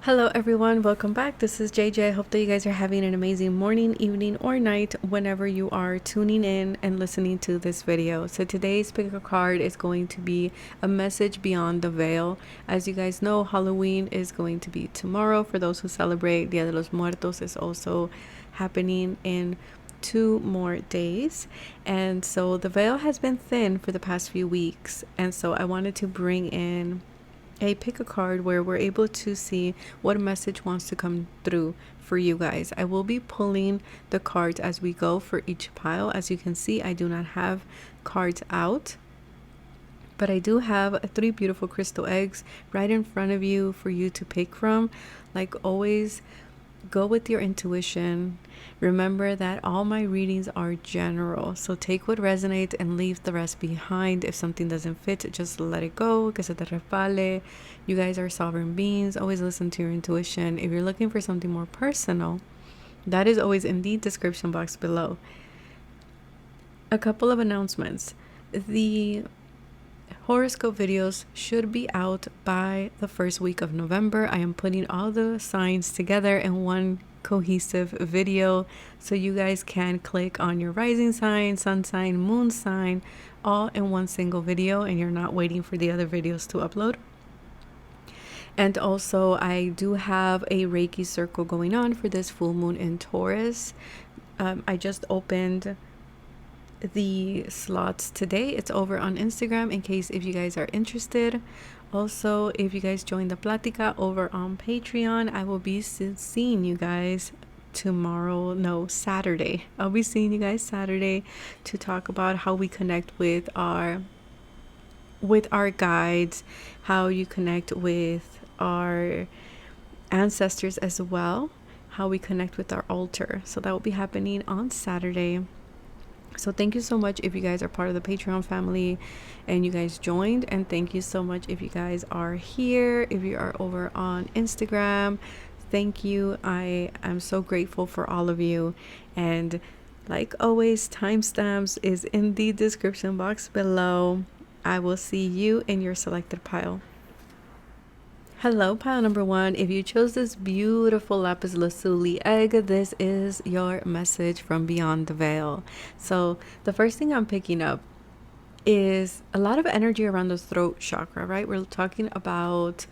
Hello everyone, welcome back. This is JJ. I hope that you guys are having an amazing morning, evening, or night whenever you are tuning in and listening to this video. So today's pick a card is going to be a message beyond the veil. As you guys know, Halloween is going to be tomorrow. For those who celebrate, Dia de los Muertos is also happening in 2 more days, and so the veil has been thin for the past few weeks, and so I wanted to bring in a pick a card where we're able to see what message wants to come through for you guys. I will be pulling the cards as we go for each pile. As you can see, I do not have cards out, but I do have 3 beautiful crystal eggs right in front of you for you to pick from. Like always, go with your intuition. Remember that all my readings are general, so take what resonates and leave the rest behind. If something doesn't fit, just let it go. Que se te resbale. You guys are sovereign beings. Always listen to your intuition. If you're looking for something more personal, that is always in the description box below. A couple of announcements. The horoscope videos should be out by the first week of November. I am putting all the signs together in one cohesive video, so you guys can click on your rising sign, sun sign, moon sign, all in one single video, and you're not waiting for the other videos to upload. And also, I do have a Reiki circle going on for this full moon in Taurus. I just opened the slots today. It's over on Instagram in case if you guys are interested. Also, if you guys join the Platica over on Patreon, I will be seeing you guys Saturday. I'll be seeing you guys Saturday to talk about how we connect with our guides, how you connect with our ancestors as well, how we connect with our altar. So that will be happening on Saturday. So thank you so much if you guys are part of the Patreon family and you guys joined, and thank you so much if you guys are here, if you are over on Instagram. Thank you. I am so grateful for all of you, and like always, timestamps is in the description box below. I will see you in your selected pile. Hello, pile number 1. If you chose this beautiful lapis lazuli egg, this is your message from beyond the veil. So the first thing I'm picking up is a lot of energy around the throat chakra, right? We're talking about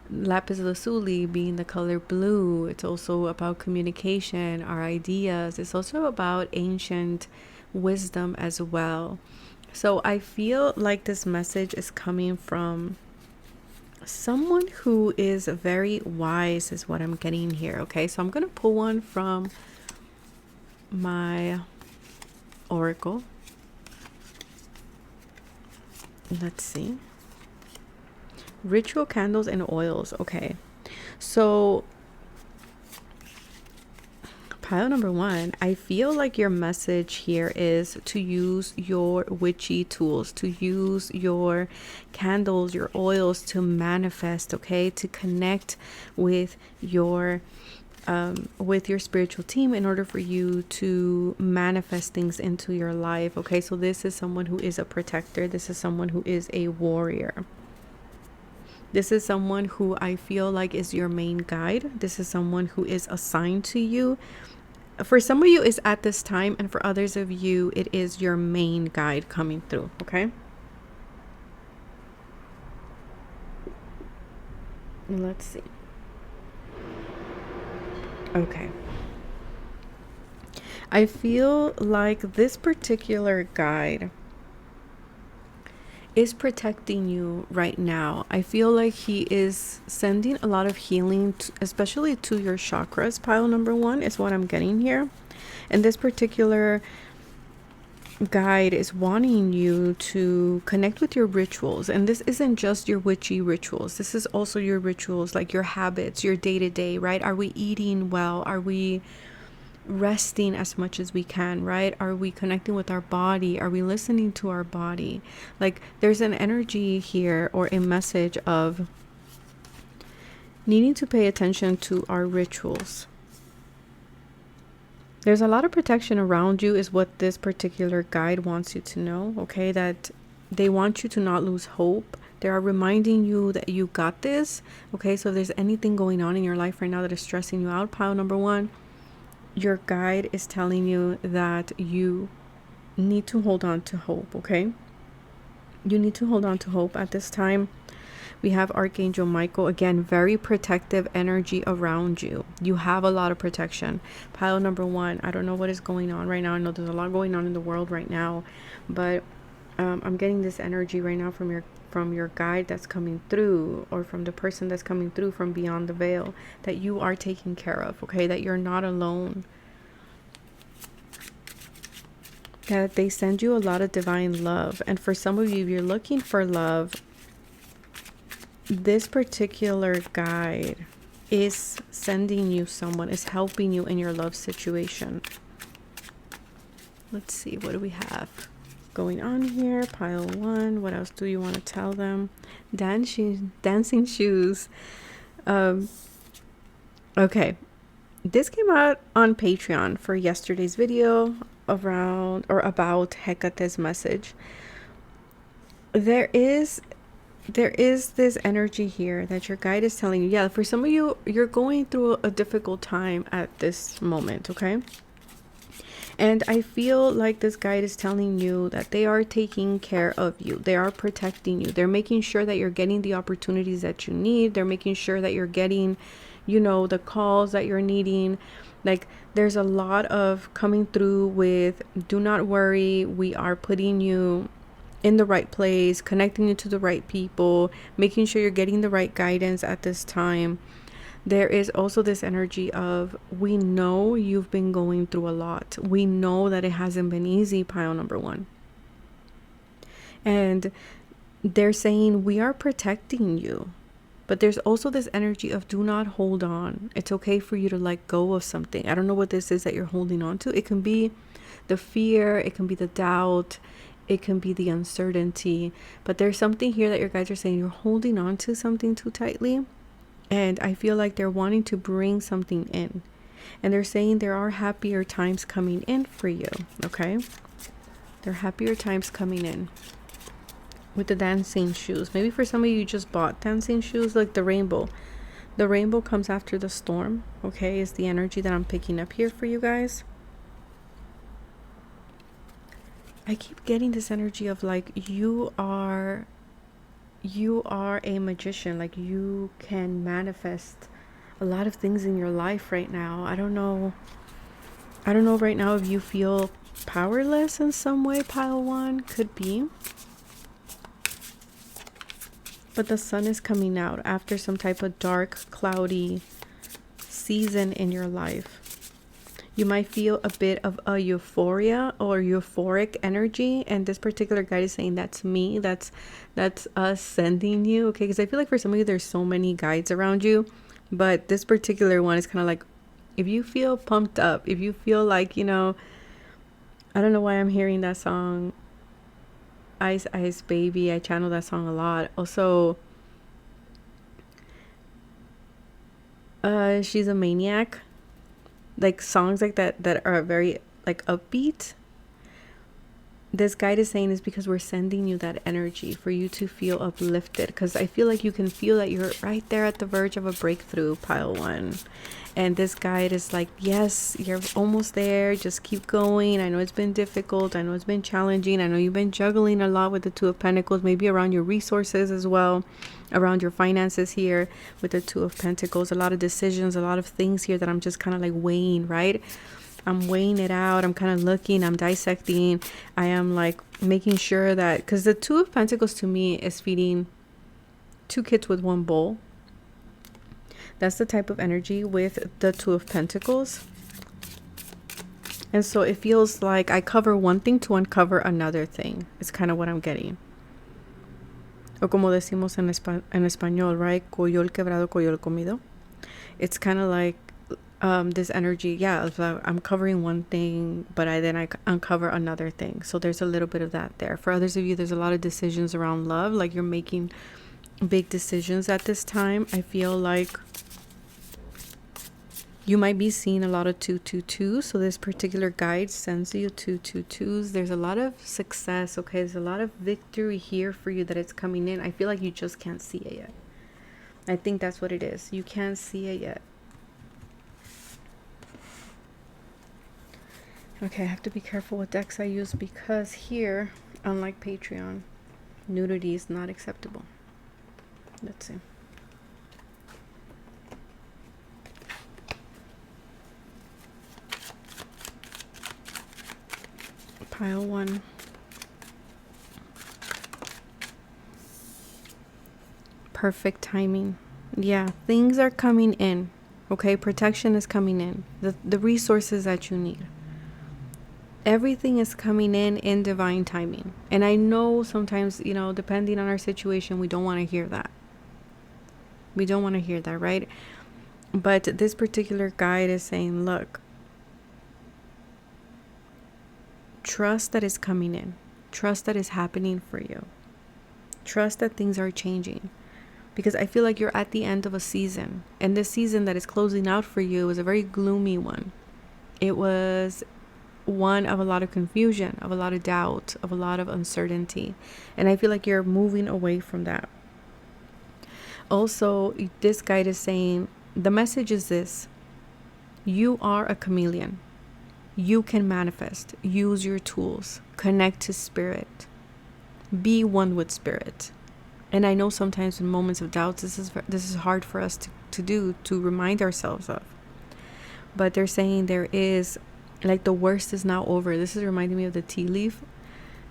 lapis lazuli being the color blue. It's also about communication, our ideas. It's also about ancient wisdom as well. So I feel like this message is coming from someone who is very wise is what I'm getting here. Okay, so I'm gonna pull one from my oracle. Let's see. Ritual candles and oils. Okay, so pile number 1, I feel like your message here is to use your witchy tools, to use your candles, your oils to manifest, okay, to connect with your spiritual team in order for you to manifest things into your life. Okay, so this is someone who is a protector. This is someone who is a warrior. This is someone who I feel like is your main guide. This is someone who is assigned to you. For some of you is at this time, and for others of you it is your main guide coming through. Okay, let's see. Okay, I feel like this particular guide is protecting you right now. I feel like he is sending a lot of healing especially to your chakras. Pile number 1 is what I'm getting here, and this particular guide is wanting you to connect with your rituals. And this isn't just your witchy rituals, this is also your rituals, like your habits, your day-to-day, right? Are we eating well? Are we resting as much as we can, right? Are we connecting with our body? Are we listening to our body? Like there's an energy here or a message of needing to pay attention to our rituals. There's a lot of protection around you is what this particular guide wants you to know, okay? That they want you to not lose hope, They are reminding you that you got this. Okay, so if there's anything going on in your life right now that is stressing you out, pile number one, your guide is telling you that you need to hold on to hope. Okay, you need to hold on to hope at this time. We have Archangel Michael, again, very protective energy around you. You have a lot of protection. Pile number one, I don't know what is going on right now. I know there's a lot going on in the world right now, but I'm getting this energy right now from your guide that's coming through, or from the person that's coming through from beyond the veil, that you are taken care of, okay? That you're not alone. That they send you a lot of divine love. And for some of you, if you're looking for love, this particular guide is sending you someone, is helping you in your love situation. Let's see, what do we have going on here? Pile one, what else do you want to tell them? Dancing shoes. Okay, this came out on Patreon for yesterday's video around or about Hecate's message. There is this energy here that your guide is telling you, yeah, for some of you, you're going through a difficult time at this moment, okay? And I feel like this guide is telling you that they are taking care of you. They are protecting you. They're making sure that you're getting the opportunities that you need. They're making sure that you're getting, you know, the calls that you're needing. Like, there's a lot of coming through with, do not worry, we are putting you in the right place, connecting you to the right people, making sure you're getting the right guidance at this time. There is also this energy of, we know you've been going through a lot. We know that it hasn't been easy, pile number one. And they're saying, we are protecting you. But there's also this energy of, do not hold on. It's okay for you to let go of something. I don't know what this is that you're holding on to. It can be the fear, it can be the doubt, it can be the uncertainty, but there's something here that your guides are saying, you're holding on to something too tightly. And I feel like they're wanting to bring something in, and they're saying there are happier times coming in for you. Okay, there are happier times coming in with the dancing shoes. Maybe for some of you just bought dancing shoes, like the rainbow. The rainbow comes after the storm. Okay, is the energy that I'm picking up here for you guys. I keep getting this energy of, like, you are a magician. Like, you can manifest a lot of things in your life right now. I don't know right now if you feel powerless in some way, pile one. Could be. But the sun is coming out after some type of dark, cloudy season in your life. You might feel a bit of a euphoria or euphoric energy, and this particular guide is saying, that's me, that's us sending you. Okay, because I feel like for some of you, there's so many guides around you, but this particular one is kind of like, if you feel pumped up, if you feel like, you know, I don't know why I'm hearing that song, Ice Ice Baby. I channel that song a lot. Also, She's a Maniac. Like, songs like that are very, like, upbeat. This guide is saying is because we're sending you that energy for you to feel uplifted, because I feel like you can feel that you're right there at the verge of a breakthrough, pile one. And this guide is like, yes, you're almost there, just keep going. I know it's been difficult, I know it's been challenging, I know you've been juggling a lot with the Two of Pentacles, maybe around your resources as well, around your finances here with the Two of Pentacles. A lot of decisions, a lot of things here that I'm just kind of like weighing, right? I'm weighing it out. I'm kind of looking, I'm dissecting. I am like making sure that, because the Two of Pentacles to me is feeding two kids with one bowl. That's the type of energy with the Two of Pentacles. And so it feels like I cover one thing to uncover another thing. It's kind of what I'm getting. O como decimos en español, right? Coyol quebrado, coyol comido. It's kind of like this energy, yeah, I'm covering one thing, but I uncover another thing. So there's a little bit of that there. For others of you, there's a lot of decisions around love, like you're making big decisions at this time. I feel like You might be seeing a lot of 222s. So this particular guide sends you 222s. There's a lot of success. Okay, there's a lot of victory here for you that it's coming in. I feel like you just can't see it yet. I think that's what it is. You can't see it yet. Okay, I have to be careful what decks I use because here, unlike Patreon, nudity is not acceptable. Let's see. Pile 1. Perfect timing. Yeah, things are coming in. Okay, protection is coming in. The resources that you need. Everything is coming in divine timing. And I know sometimes, you know, depending on our situation, we don't want to hear that. We don't want to hear that, right? But this particular guide is saying, look, trust that is coming in. Trust that is happening for you. Trust that things are changing. Because I feel like you're at the end of a season. And this season that is closing out for you is a very gloomy one. It was one of a lot of confusion, of a lot of doubt, of a lot of uncertainty. And I feel like you're moving away from that. Also, this guide is saying, the message is this: you are a chameleon. You can manifest. Use your tools. Connect to spirit. Be one with spirit. And I know sometimes in moments of doubt, this is hard for us to do, to remind ourselves of. But they're saying there is, like, the worst is now over. This is reminding me of the tea leaf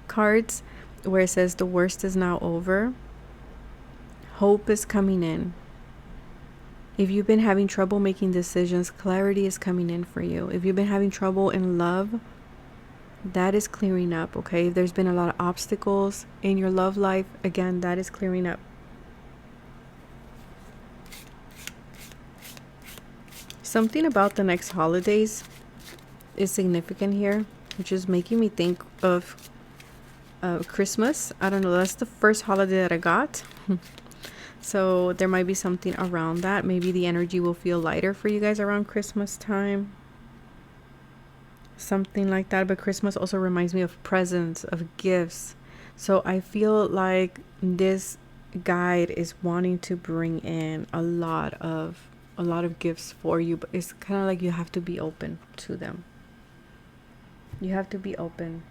cards where it says the worst is now over. Hope is coming in. If you've been having trouble making decisions, clarity is coming in for you. If you've been having trouble in love, that is clearing up, okay? If there's been a lot of obstacles in your love life, again, that is clearing up. Something about the next holidays is significant here, which is making me think of Christmas. I don't know, that's the first holiday that I got. So there might be something around that. Maybe the energy will feel lighter for you guys around Christmas time. Something like that. But Christmas also reminds me of presents, of gifts. So I feel like this guide is wanting to bring in a lot of gifts for you, but it's kind of like you have to be open to them. You have to be open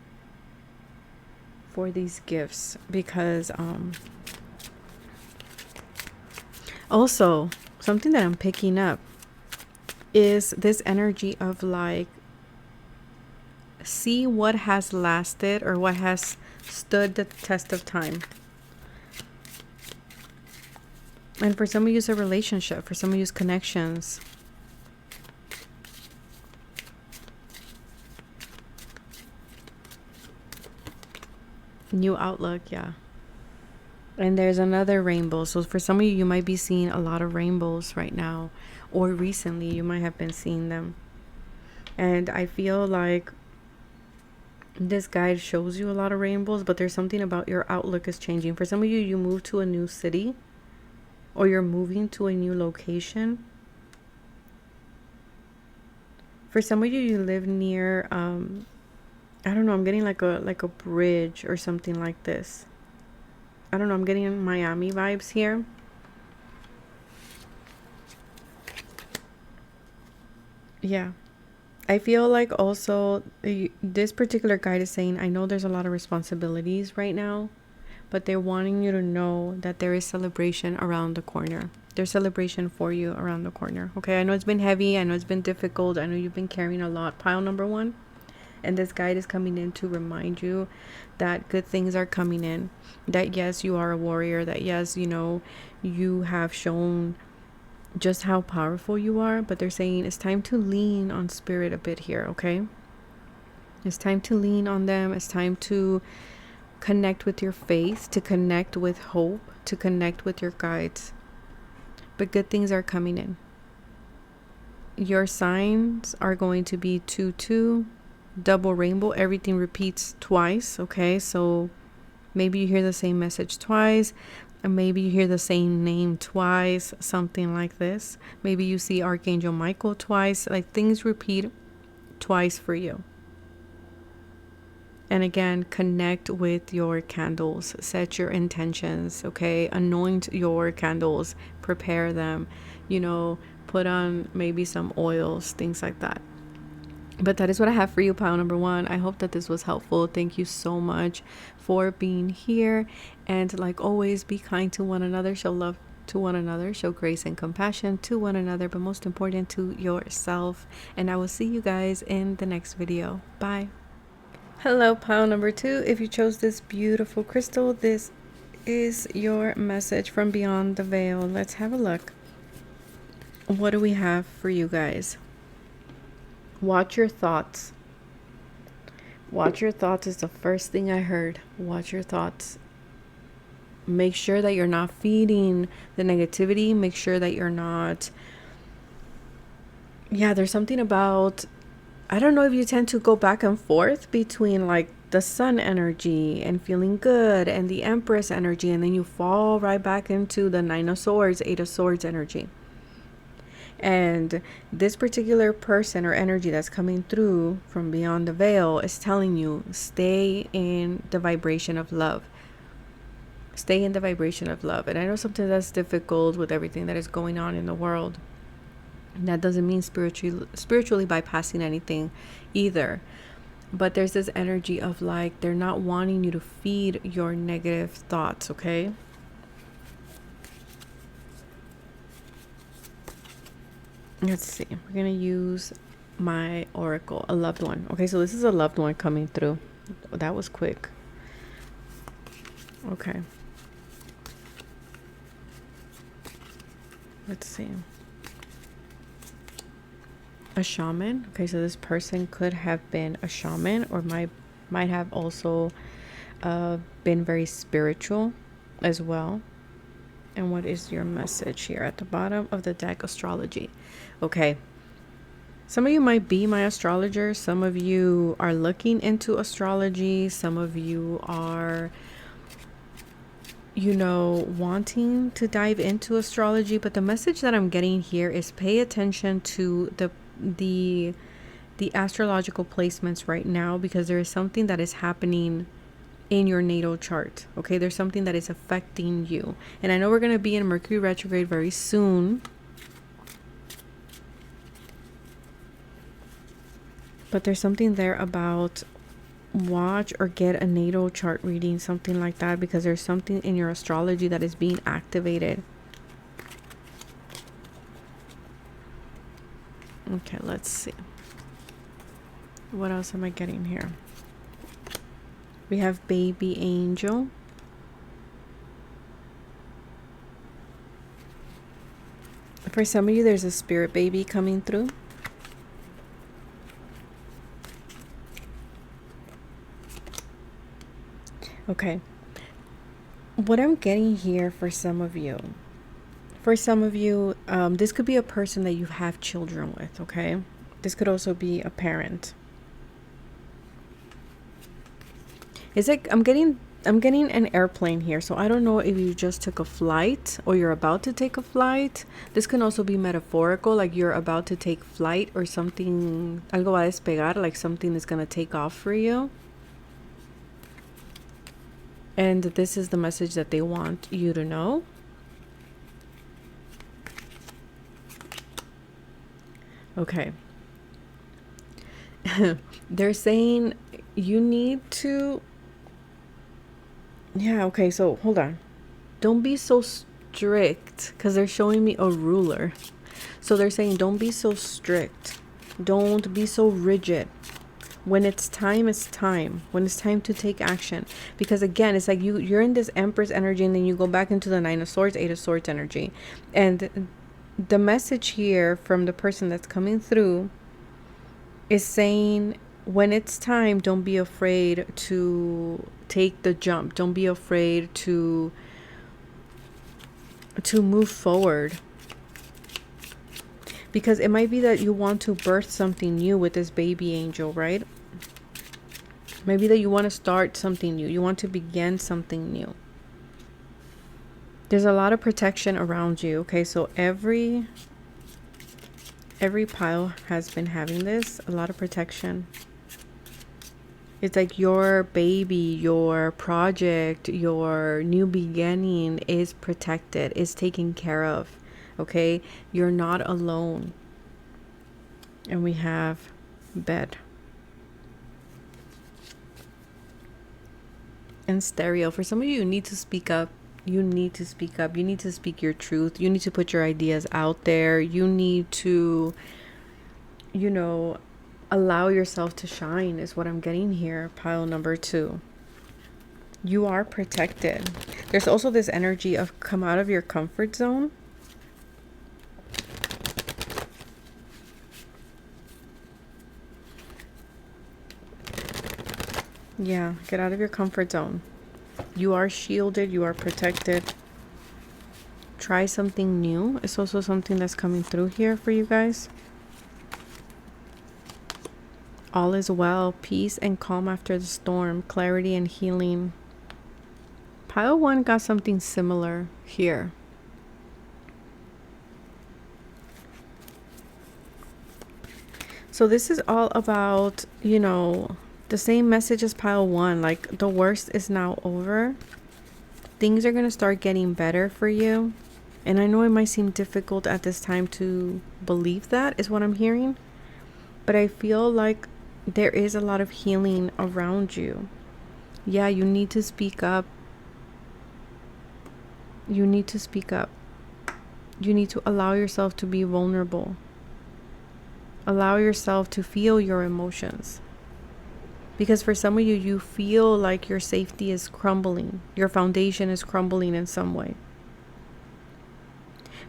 for these gifts because also something that I'm picking up is this energy of like, see what has lasted or what has stood the test of time. And for some of you, it's a relationship. For some of you, it's connections. New outlook, yeah. And there's another rainbow. So for some of you, you might be seeing a lot of rainbows right now. Or recently, you might have been seeing them. And I feel like this guide shows you a lot of rainbows, but there's something about your outlook is changing. For some of you, you moved to a new city. Or you're moving to a new location. For some of you, you live near, I don't know, I'm getting like a bridge or something like this. I don't know, I'm getting Miami vibes here. Yeah. I feel like also this particular guide is saying, I know there's a lot of responsibilities right now, but they're wanting you to know that there is celebration around the corner. There's celebration for you around the corner. Okay, I know it's been heavy. I know it's been difficult. I know you've been carrying a lot. Pile number 1. And this guide is coming in to remind you that good things are coming in. That yes, you are a warrior. That yes, you know, you have shown just how powerful you are. But they're saying it's time to lean on spirit a bit here, okay? It's time to lean on them. It's time to connect with your faith, to connect with hope, to connect with your guides. But good things are coming in. Your signs are going to be 2-2, double rainbow. Everything repeats twice, okay? So maybe you hear the same message twice. And maybe you hear the same name twice, something like this. Maybe you see Archangel Michael twice, like things repeat twice for you. And again, connect with your candles, set your intentions, okay? Anoint your candles, prepare them, you know, put on maybe some oils, things like that. But that is what I have for you, pile number one. I hope that this was helpful. Thank you so much for being here. And like always, be kind to one another, show love to one another, show grace and compassion to one another, but most important to yourself. And I will see you guys in the next video. Bye. Hello, pile number two. If you chose this beautiful crystal, this is your message from beyond the veil. Let's have a look. What do we have for you guys? Watch your thoughts. Watch your thoughts is the first thing I heard. Watch your thoughts. Make sure that you're not feeding the negativity. Make sure that you're not... Yeah, there's something about... I don't know if you tend to go back and forth between like the sun energy and feeling good and the Empress energy, and then you fall right back into the Nine of Swords, Eight of Swords energy. And this particular person or energy that's coming through from beyond the veil is telling you, stay in the vibration of love. Stay in the vibration of love. And I know sometimes that's difficult with everything that is going on in the world. That doesn't mean spiritually bypassing anything either. But there's this energy of like, they're not wanting you to feed your negative thoughts, okay? Let's see. We're going to use my oracle, a loved one. Okay, so this is a loved one coming through. That was quick. Okay. Let's see. A shaman. Okay, so this person could have been a shaman or might have also been very spiritual as well. And what is your message here at the bottom of the deck? Astrology. Okay. Some of you might be my astrologer. Some of you are looking into astrology. Some of you are, you know, wanting to dive into astrology. But the message that I'm getting here is pay attention to the astrological placements right now, because there is something that is happening in your natal chart. Okay, there's something that is affecting you. And I know we're going to be in Mercury retrograde very soon, but there's something there about watch or get a natal chart reading, something like that, because there's something in your astrology that is being activated. Okay, let's see. What else am I getting here? We have baby angel. For some of you, there's a spirit baby coming through. Okay. What I'm getting here for some of you, this could be a person that you have children with, okay? This could also be a parent. It's like I'm getting an airplane here, so I don't know if you just took a flight or you're about to take a flight. This can also be metaphorical, like you're about to take flight or something, algo va a despegar, like something is going to take off for you. And this is the message that they want you to know. Okay. They're saying you need to... Yeah, okay, so hold on. Don't be so strict, because they're showing me a ruler. So they're saying don't be so strict. Don't be so rigid. When it's time, it's time. When it's time to take action. Because again, it's like you're in this Empress energy, and then you go back into the Nine of Swords, Eight of Swords energy. And the message here from the person that's coming through is saying, when it's time, don't be afraid to take the jump. Don't be afraid to move forward. Because it might be that you want to birth something new with this baby angel, right? Maybe that you want to start something new. You want to begin something new. There's a lot of protection around you. Okay, so every pile has been having this, a lot of protection. It's like your baby, your project, your new beginning is protected, is taken care of. Okay, you're not alone. And we have bed and stereo. For some of you need to speak up. You need to speak up. You need to speak your truth. You need to put your ideas out there. You need to, you know, allow yourself to shine, is what I'm getting here. Pile number 2. You are protected. There's also this energy of come out of your comfort zone. Yeah, get out of your comfort zone. You are shielded. You are protected. Try something new. It's also something that's coming through here for you guys. All is well. Peace and calm after the storm. Clarity and healing. Pile 1 got something similar here. So this is all about, you know, the same message as pile 1. Like, the worst is now over. Things are going to start getting better for you. And I know it might seem difficult at this time to believe that, is what I'm hearing. But I feel like there is a lot of healing around you. Yeah, you need to speak up. You need to speak up. You need to allow yourself to be vulnerable. Allow yourself to feel your emotions. Because for some of you, you feel like your safety is crumbling. Your foundation is crumbling in some way.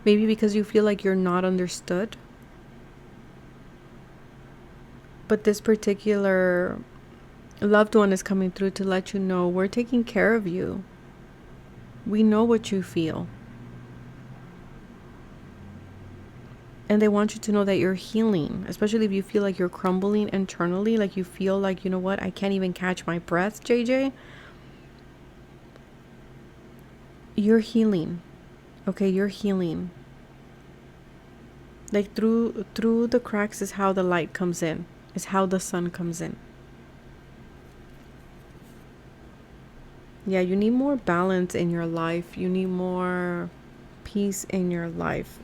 Maybe because you feel like you're not understood. But this particular loved one is coming through to let you know we're taking care of you. We know what you feel. And they want you to know that you're healing, especially if you feel like you're crumbling internally, like you feel like, you know what, I can't even catch my breath, JJ. You're healing. Okay, you're healing. Like through the cracks is how the light comes in, is how the sun comes in. Yeah, you need more balance in your life. You need more peace in your life.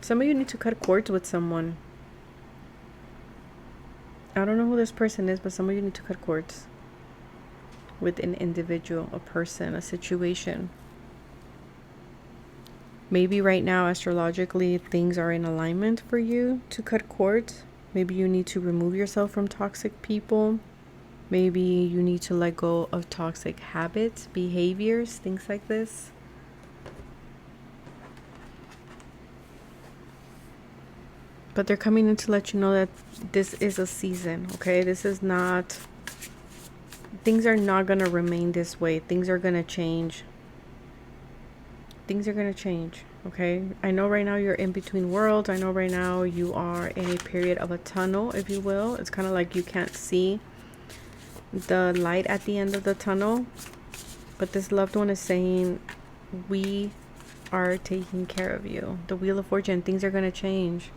Some of you need to cut cords with someone. I don't know who this person is, but some of you need to cut cords with an individual, a person, a situation. Maybe right now, astrologically, things are in alignment for you to cut cords. Maybe you need to remove yourself from toxic people. Maybe you need to let go of toxic habits, behaviors, things like this. But they're coming in to let you know that this is a season, okay? This is not... Things are not going to remain this way. Things are going to change. Things are going to change, okay? I know right now you're in between worlds. I know right now you are in a period of a tunnel, if you will. It's kind of like you can't see the light at the end of the tunnel. But this loved one is saying, we are taking care of you. The Wheel of Fortune, things are going to change.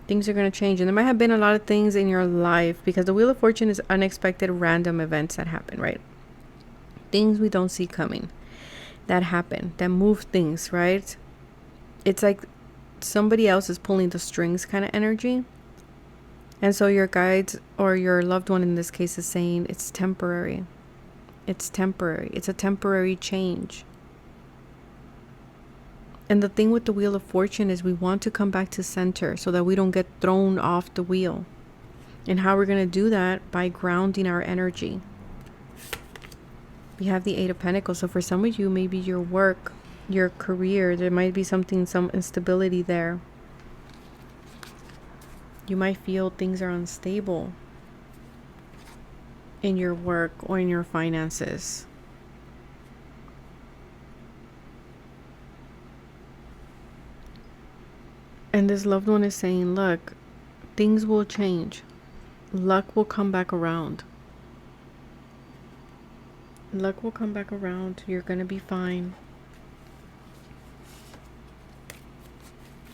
Things are going to change. And there might have been a lot of things in your life, because the Wheel of Fortune is unexpected, random events that happen, right? Things we don't see coming that happen, that move things, right? It's like somebody else is pulling the strings kind of energy. And so your guides, or your loved one in this case, is saying it's temporary. It's temporary. It's a temporary change. And the thing with the Wheel of Fortune is we want to come back to center so that we don't get thrown off the wheel. And how we're going to do that? By grounding our energy. We have the 8 of Pentacles. So for some of you, maybe your work, your career, there might be something, some instability there. You might feel things are unstable in your work or in your finances. And this loved one is saying, look, things will change. Luck will come back around. Luck will come back around. You're gonna be fine.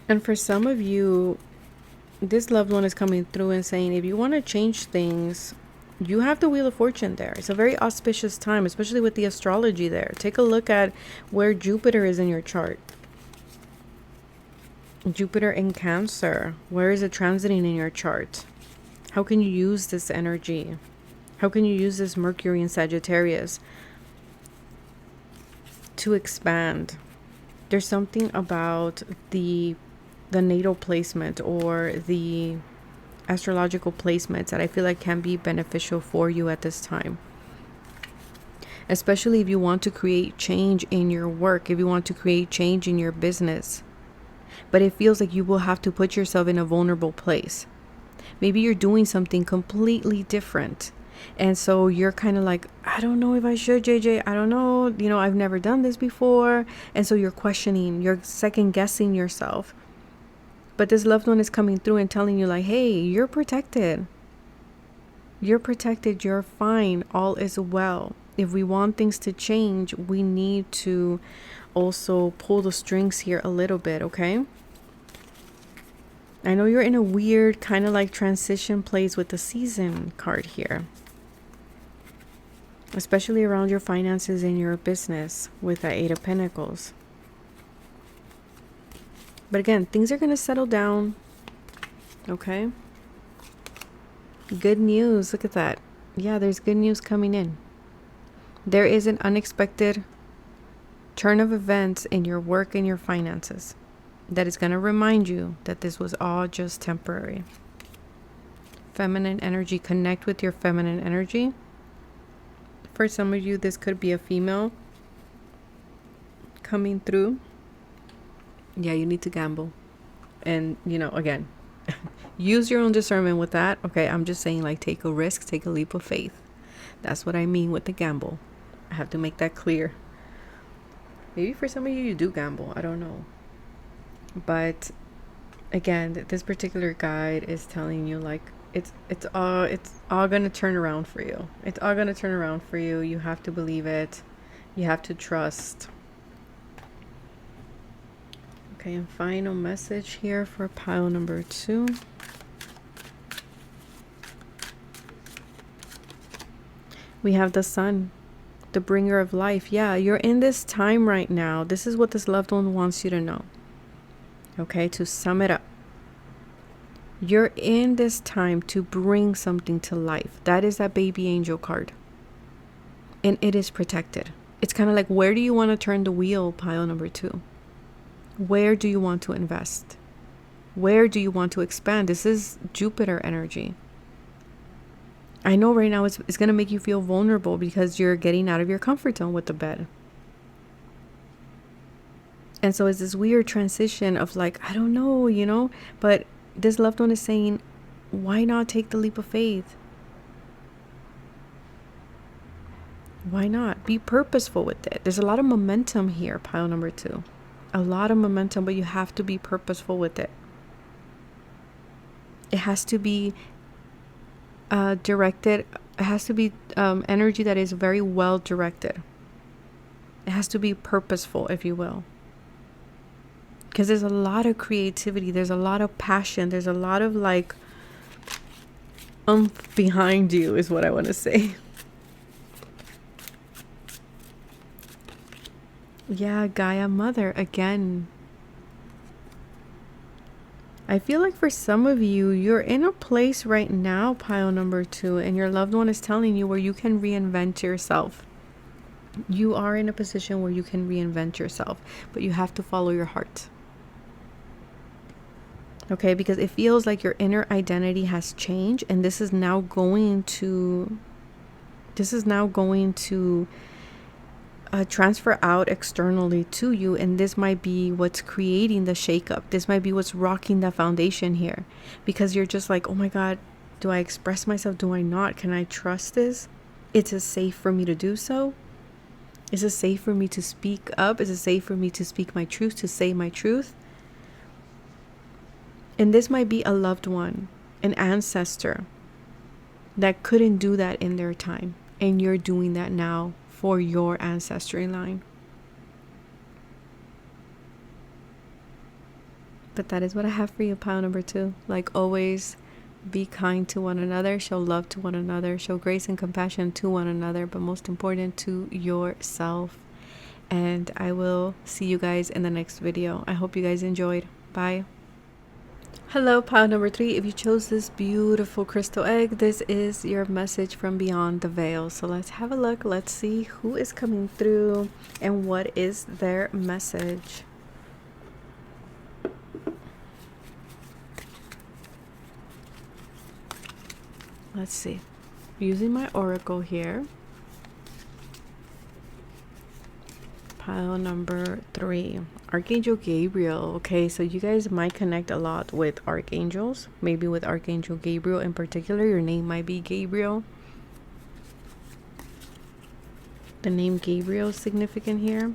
And for some of you, this loved one is coming through and saying, if you want to change things, you have the Wheel of Fortune there. It's a very auspicious time, especially with the astrology there. Take a look at where Jupiter is in your chart. Jupiter in Cancer. Where is it transiting in your chart? How can you use this energy? How can you use this Mercury in Sagittarius to expand? There's something about the natal placement or the astrological placements that I feel like can be beneficial for you at this time. Especially if you want to create change in your work, if you want to create change in your business. But it feels like you will have to put yourself in a vulnerable place. Maybe you're doing something completely different. And so you're kind of like, I don't know if I should, JJ. I don't know. I've never done this before. And so you're questioning, you're second guessing yourself. But this loved one is coming through and telling you like, hey, you're protected. You're protected. You're fine. All is well. If we want things to change, we need to also pull the strings here a little bit, okay? I know you're in a weird kind of like transition place with the Season card here. Especially around your finances and your business with that Eight of Pentacles. But again, things are going to settle down. Okay. Good news. Look at that. Yeah, there's good news coming in. There is an unexpected turn of events in your work and your finances that is going to remind you that this was all just temporary. Feminine energy. Connect with your feminine energy. For some of you, this could be a female coming through. Yeah, you need to gamble. And, again, use your own discernment with that. Okay, I'm just saying, like, take a risk, take a leap of faith. That's what I mean with the gamble. I have to make that clear. Maybe for some of you, you do gamble. I don't know. But, again, this particular guide is telling you, like, it's all going to turn around for you. It's all going to turn around for you. You have to believe it. You have to trust. Okay, and final message here for pile number 2. We have the Sun, the bringer of life. Yeah, you're in this time right now. This is what this loved one wants you to know. Okay, to sum it up. You're in this time to bring something to life. That is that baby angel card. And it is protected. It's kind of like, where do you want to turn the wheel, pile number 2? Where do you want to invest? Where do you want to expand? This is Jupiter energy. I know right now it's going to make you feel vulnerable because you're getting out of your comfort zone with the bed. And so it's this weird transition of like, I don't know, but this loved one is saying, why not take the leap of faith? Why not? Be purposeful with it. There's a lot of momentum here, pile number 2. A lot of momentum, but you have to be purposeful with it. It has to be directed. It has to be energy that is very well directed. It has to be purposeful, if you will. Because there's a lot of creativity. There's a lot of passion. There's a lot of like oomph behind you is what I want to say. Yeah, Gaia Mother again. I feel like for some of you, you're in a place right now, pile number 2, and your loved one is telling you where you can reinvent yourself. You are in a position where you can reinvent yourself, but you have to follow your heart. Okay, because it feels like your inner identity has changed, and this is now going to transfer out externally to you, and this might be what's creating the shakeup. This might be what's rocking the foundation here, because you're just like, oh my God, do I express myself? Do I not? Can I trust this? Is it safe for me to do so? Is it safe for me to speak up? Is it safe for me to speak my truth, to say my truth? And this might be a loved one, an ancestor that couldn't do that in their time, and you're doing that now for your ancestry line. But that is what I have for you, pile number 2. Like always, be kind to one another, show love to one another, show grace and compassion to one another, but most important, to yourself. And I will see you guys in the next video. I hope you guys enjoyed. Bye. Hello, pile number 3. If you chose this beautiful crystal egg, this is your message from beyond the veil. So let's have a look. Let's see who is coming through and what is their message. Let's see. Using my oracle here. Pile number 3, Archangel Gabriel. Okay, so you guys might connect a lot with archangels, maybe with Archangel Gabriel in particular. Your name might be Gabriel. The name Gabriel is significant here.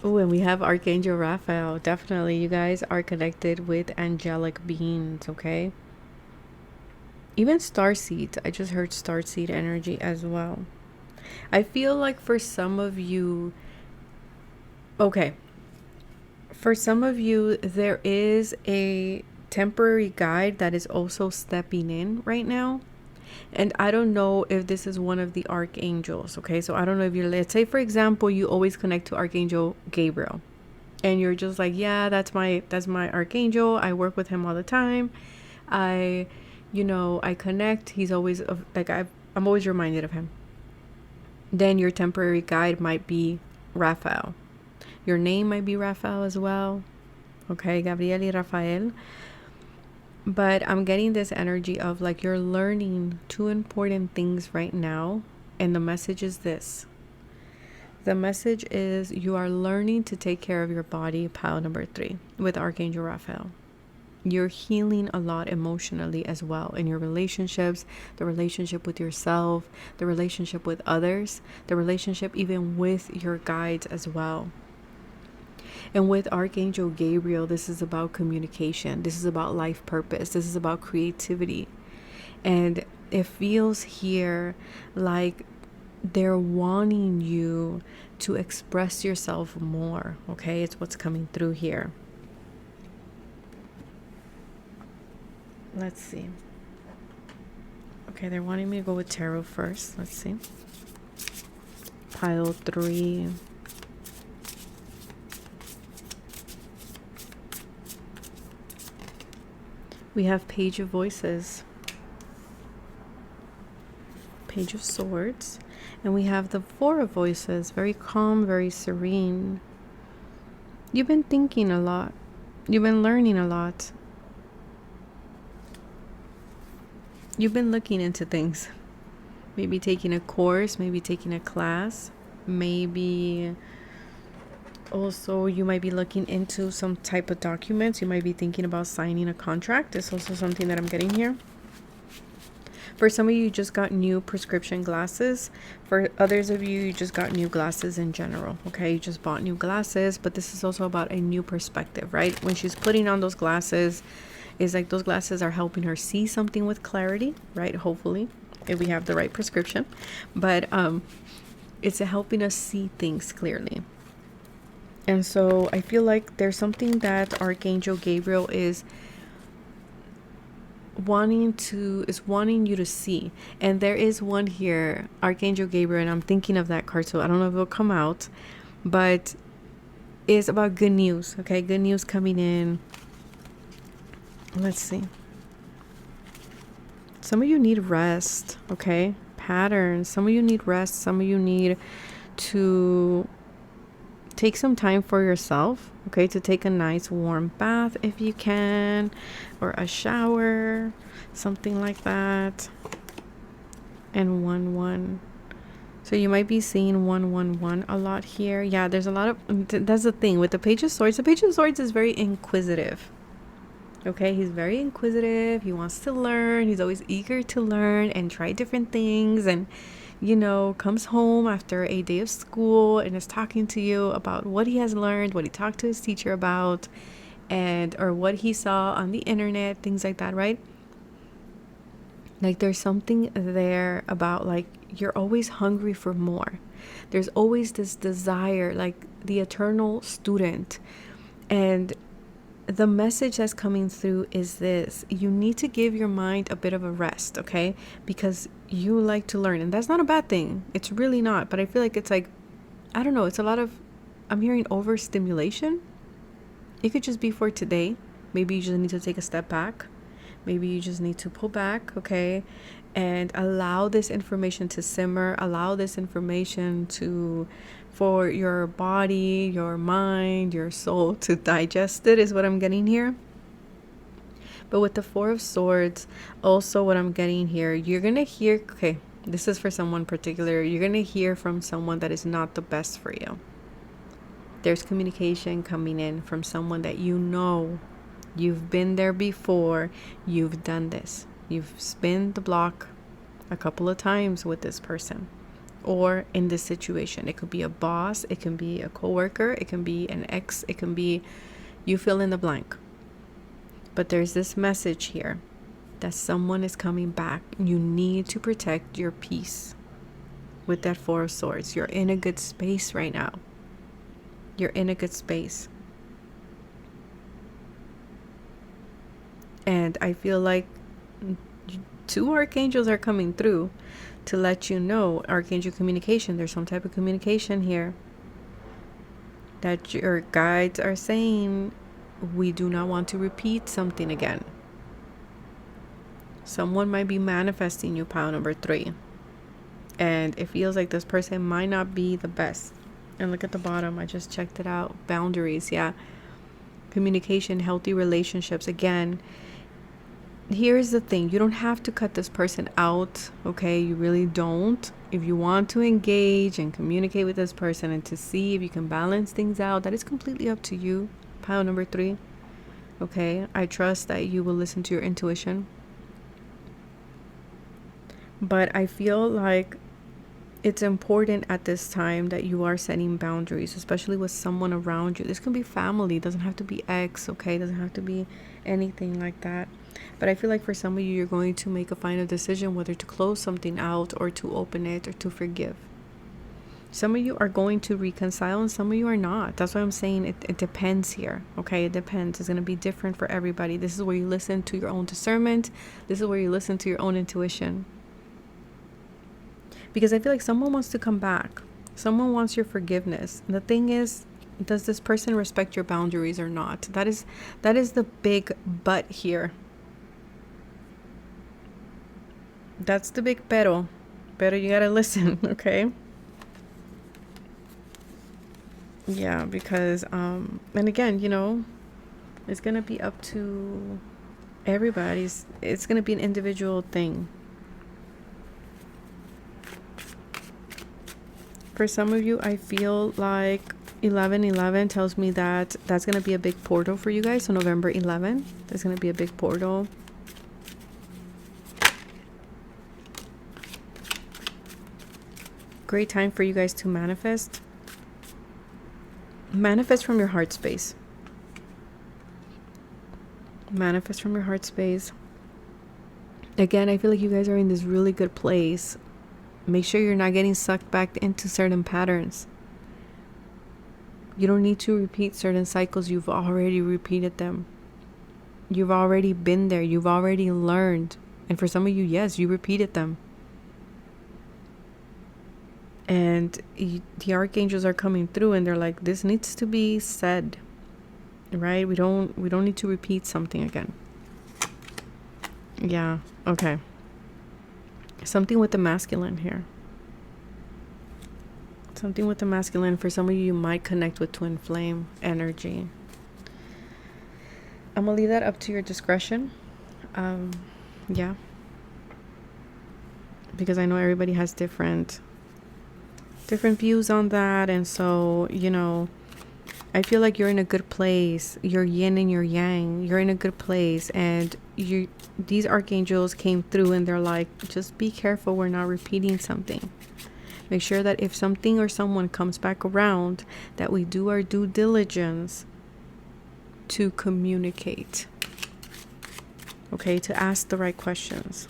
Oh, and we have Archangel Raphael. Definitely, you guys are connected with angelic beings, okay? Even starseed. I just heard starseed energy as well. I feel like for some of you, okay, for some of you, there is a temporary guide that is also stepping in right now. And I don't know if this is one of the archangels, okay? So I don't know if you're, let's say, for example, you always connect to Archangel Gabriel. And you're just like, yeah, that's my archangel. I work with him all the time. I connect. He's always, like, I'm always reminded of him. Then your temporary guide might be Raphael. Your name might be Raphael as well. Okay, Gabriel y Rafael. But I'm getting this energy of like you're learning 2 important things right now. And the message is this. The message is you are learning to take care of your body, pile number 3, with Archangel Raphael. You're healing a lot emotionally as well in your relationships, the relationship with yourself, the relationship with others, the relationship even with your guides as well. And with Archangel Gabriel, this is about communication. This is about life purpose. This is about creativity. And it feels here like they're wanting you to express yourself more. Okay, it's what's coming through here. Let's see. Okay, they're wanting me to go with tarot first. Let's see. Pile 3. We have Page of Voices, Page of Swords, and we have the 4 of Voices, very calm, very serene. You've been thinking a lot. You've been learning a lot. You've been looking into things. Maybe taking a course, maybe taking a class, maybe also you might be looking into some type of documents. You might be thinking about signing a contract. It's also something that I'm getting here. For some of you, you just got new prescription glasses. For others of you, you just got new glasses in general. Okay, you just bought new glasses, but this is also about a new perspective, right? When she's putting on those glasses, it's like those glasses are helping her see something with clarity, right? Hopefully, if we have the right prescription. But it's helping us see things clearly. And so I feel like there's something that Archangel Gabriel is wanting you to see. And there is one here, Archangel Gabriel, and I'm thinking of that card, so I don't know if it'll come out, but it's about good news. Okay, good news coming in. Let's see. Some of you need rest. Okay, patterns. Some of you need rest. Some of you need to take some time for yourself, okay, to take a nice warm bath if you can, or a shower, something like that. And 1-1. So you might be seeing 1-1-1 a lot here. Yeah, there's a lot of, that's the thing with the Page of Swords. The Page of Swords is very inquisitive. Okay, he's very inquisitive. He wants to learn. He's always eager to learn and try different things, and comes home after a day of school and is talking to you about what he has learned, what he talked to his teacher about, or what he saw on the internet, things like that, right? Like there's something there about like you're always hungry for more. There's always this desire, like the eternal student. And the message that's coming through is this: you need to give your mind a bit of a rest, okay? Because you like to learn, and that's not a bad thing. It's really not. But I feel like it's like, I don't know, it's a lot of, I'm hearing overstimulation. It could just be for today. Maybe you just need to take a step back. Maybe you just need to pull back, okay? And allow this information to simmer, allow this information for your body, your mind, your soul to digest it, is what I'm getting here. But with the Four of Swords, also what I'm getting here, you're going to hear, okay, this is for someone particular, you're going to hear from someone that is not the best for you. There's communication coming in from someone that you know. You've been there before. You've done this. You've spun the block a couple of times with this person or in this situation. It could be a boss. It can be a coworker. It can be an ex. It can be, you fill in the blank. But there's this message here that someone is coming back. You need to protect your peace with that Four of Swords. You're in a good space right now. You're in a good space. And I feel like 2 archangels are coming through to let you know, archangel communication. There's some type of communication here that your guides are saying, we do not want to repeat something again. Someone might be manifesting you, pile number 3. And it feels like this person might not be the best. And look at the bottom. I just checked it out. Boundaries. Yeah. Communication, healthy relationships. Again, here's the thing. You don't have to cut this person out. Okay. You really don't. If you want to engage and communicate with this person and to see if you can balance things out, that is completely up to you. Pile number 3. Okay. I trust that you will listen to your intuition. But I feel like it's important at this time that you are setting boundaries, especially with someone around you. This can be family. It doesn't have to be ex, okay? It doesn't have to be anything like that. But I feel like for some of you, you're going to make a final decision whether to close something out or to open it or to forgive. Some of you are going to reconcile and some of you are not. That's why I'm saying it depends here, okay? It depends. It's going to be different for everybody. This is where you listen to your own discernment. This is where you listen to your own intuition. Because I feel like someone wants to come back. Someone wants your forgiveness. And the thing is, does this person respect your boundaries or not? That is the big but here. That's the big pero. Pero you gotta listen, okay? Yeah, because, and again, you know, it's gonna be up to everybody's. It's gonna be an individual thing. For some of you, I feel like 11/11 tells me that that's going to be a big portal for you guys. So November 11, there's going to be a big portal. Great time for you guys to manifest. Manifest from your heart space. Manifest from your heart space. Again, I feel like you guys are in this really good place. Make sure you're not getting sucked back into certain patterns. You don't need to repeat certain cycles. You've already repeated them. You've already been there. You've already learned. And for some of you, yes, you repeated them. And the archangels are coming through and they're like, this needs to be said, right? We don't need to repeat something again. Yeah. Okay. Something with the masculine here. Something with the masculine. For some of you might connect with twin flame energy. I'm going to leave that up to your discretion. Yeah. Because I know everybody has different views on that. And so, you know, I feel like you're in a good place. You're yin and you're yang. You're in a good place. And these archangels came through and they're like, just be careful. We're not repeating something. Make sure that if something or someone comes back around, that we do our due diligence to communicate. Okay, to ask the right questions.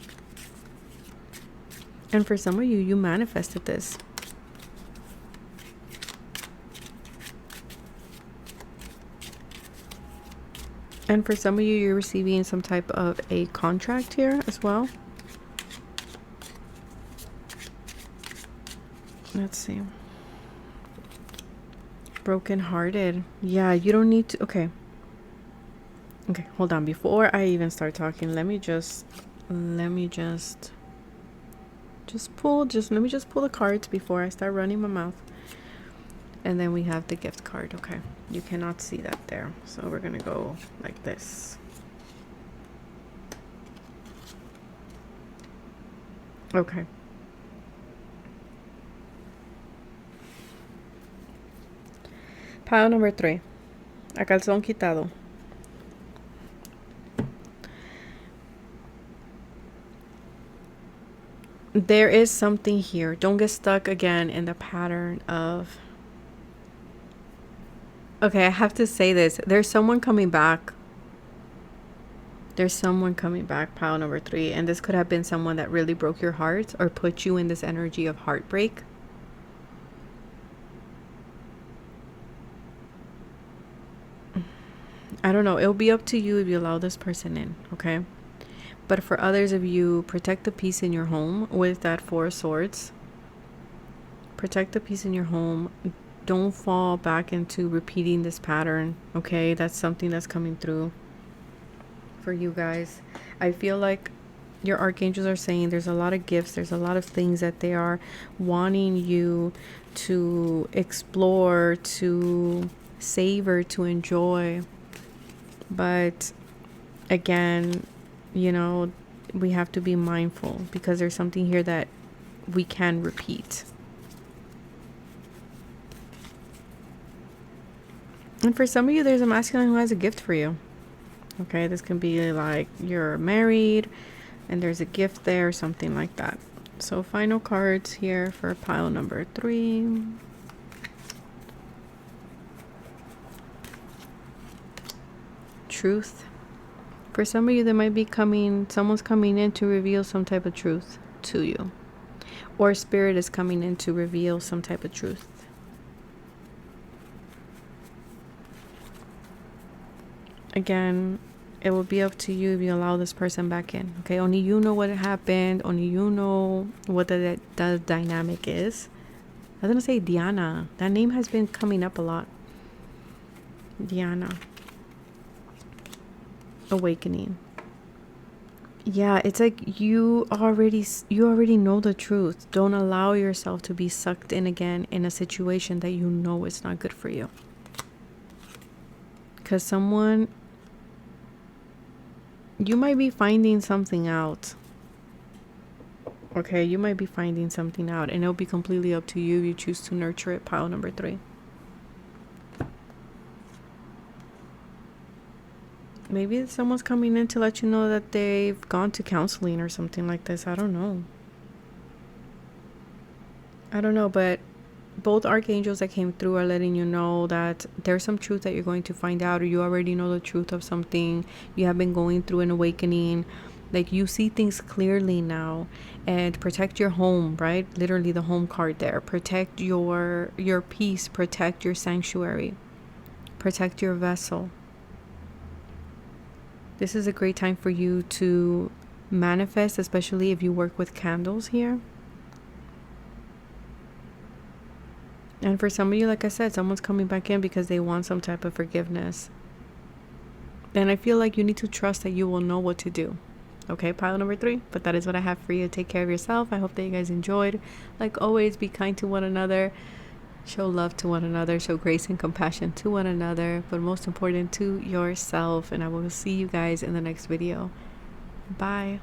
And for some of you, you manifested this. And for some of you, you're receiving some type of a contract here as well. Let's see. Broken-hearted. Yeah, you don't need to. Okay, hold on. Before I even start talking, let me just pull the cards before I start running my mouth. And then we have the gift card. Okay, you cannot see that there, so we're gonna go like this. Okay. Pile number 3. A calzón quitado. There is something here. Don't get stuck again in the pattern of... Okay, I have to say this. There's someone coming back. There's someone coming back, pile number 3. And this could have been someone that really broke your heart or put you in this energy of heartbreak. I don't know. It'll be up to you if you allow this person in, okay? But for others of you, protect the peace in your home with that 4 of Swords. Protect the peace in your home. Don't fall back into repeating this pattern, okay? That's something that's coming through for you guys. I feel like your archangels are saying there's a lot of gifts. There's a lot of things that they are wanting you to explore, to savor, to enjoy. But again, you know, we have to be mindful because there's something here that we can repeat. And for some of you, there's a masculine who has a gift for you. Okay, this can be like you're married and there's a gift there or something like that. So final cards here for pile number 3. Truth. For some of you, there might be someone's coming in to reveal some type of truth to you. Or spirit is coming in to reveal some type of truth. Again, it will be up to you if you allow this person back in. Okay, only you know what happened. Only you know what the dynamic is. I was going to say Diana. That name has been coming up a lot. Diana. Awakening. Yeah, it's like you already know the truth. Don't allow yourself to be sucked in again in a situation that you know is not good for you. Because you might be finding something out. Okay, you might be finding something out, and it'll be completely up to you if you choose to nurture it. Pile number 3. Maybe someone's coming in to let you know that they've gone to counseling or something like this. I don't know, but both archangels that came through are letting you know that there's some truth that you're going to find out, or you already know the truth of something. You have been going through an awakening. Like, you see things clearly now. And protect your home, right? Literally the home card there. Protect your peace. Protect your sanctuary. Protect your vessel. This is a great time for you to manifest, especially if you work with candles here. And for some of you, like I said, someone's coming back in because they want some type of forgiveness. And I feel like you need to trust that you will know what to do. Okay, pile number 3. But that is what I have for you. Take care of yourself. I hope that you guys enjoyed. Like always, be kind to one another. Show love to one another. Show grace and compassion to one another. But most important, to yourself. And I will see you guys in the next video. Bye.